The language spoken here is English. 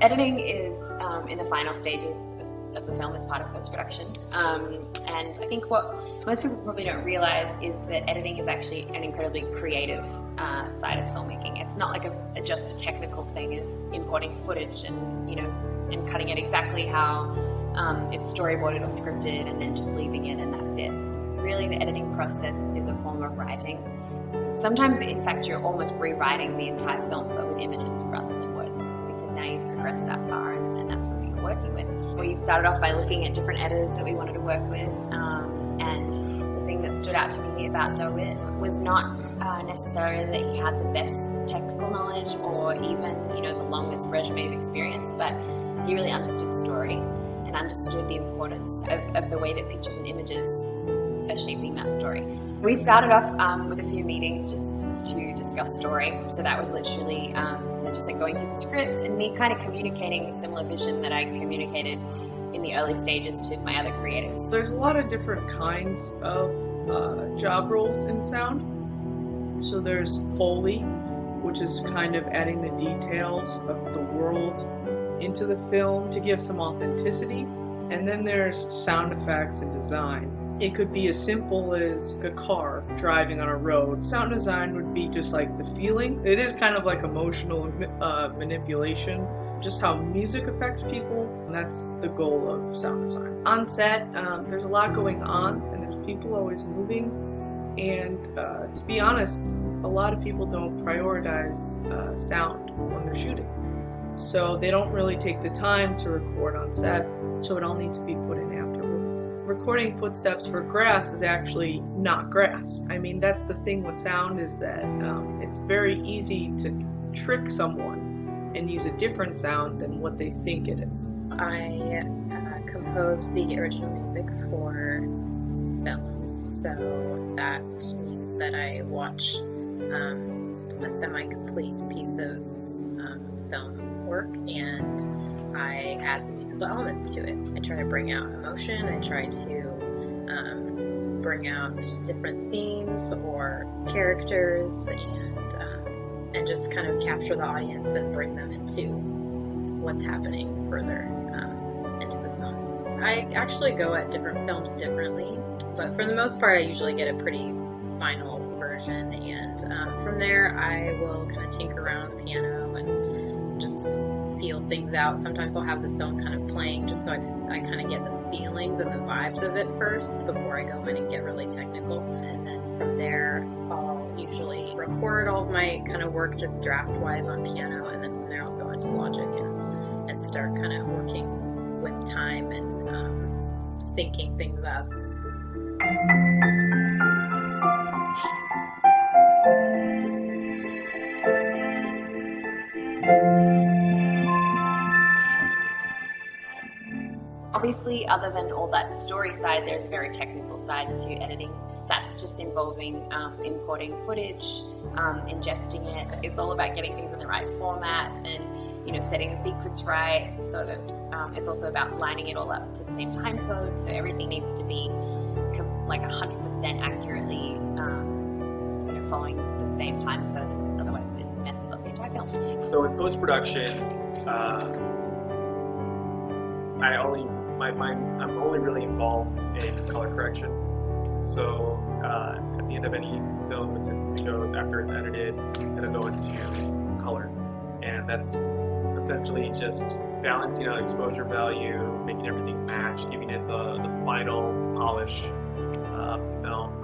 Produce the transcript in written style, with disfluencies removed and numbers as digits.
editing is in the final stages of the film as part of post-production. And I think what most people probably don't realize is that editing is actually an incredibly creative side of filmmaking. It's not like just a technical thing of importing footage and, and cutting it exactly how it's storyboarded or scripted and then just leaving it and that's it. Really, the editing process is a form of writing. Sometimes, in fact, you're almost rewriting the entire film, but with images rather than words, because now you've progressed that far, and that's what you're working with. We started off by looking at different editors that we wanted to work with, and the thing that stood out to me about David was not necessarily that he had the best technical knowledge or even, the longest resume of experience, but he really understood story and understood the importance of the way that pictures and images are shaping that story. We started off with a few meetings just to discuss story. So that was literally just like going through the scripts and me kind of communicating a similar vision that I communicated in the early stages to my other creatives. There's a lot of different kinds of job roles in sound. So there's Foley, which is kind of adding the details of the world into the film to give some authenticity. And then there's sound effects and design. It could be as simple as a car driving on a road. Sound design would be just like the feeling. It is kind of like emotional manipulation, just how music affects people, and that's the goal of sound design. On set, there's a lot going on, and there's people always moving, and to be honest, a lot of people don't prioritize sound when they're shooting. So they don't really take the time to record on set, so it all needs to be put in afterwards. Recording footsteps for grass is actually not grass. I mean, that's the thing with sound, is that it's very easy to trick someone and use a different sound than what they think it is. I compose the original music for films, so that means that I watch a semi-complete piece of film work and I add the musical elements to it. I try to bring out emotion, I try to bring out different themes or characters and just kind of capture the audience and bring them into what's happening further into the film. I actually go at different films differently, but for the most part I usually get a pretty final version, and from there I will kind of tinker around the piano and just feel things out. Sometimes I'll have the film kind of playing just so I kind of get the feelings and the vibes of it first before I go in and get really technical. And then from there, I'll usually record all of my kind of work just draft-wise on piano, and then from there I'll go into Logic and start kind of working with time and syncing things up. Obviously, other than all that story side, there's a very technical side to editing. That's just involving importing footage, ingesting it. It's all about getting things in the right format and setting the sequence right. It's also about lining it all up to the same time code. So everything needs to be like 100% accurately, following the same time code. Otherwise, it messes up the entire film. So in post-production, I'm only really involved in color correction. So at the end of any film it shows, after it's edited, it'll go into color, and that's essentially just balancing out exposure value, making everything match, giving it the final polish of the film.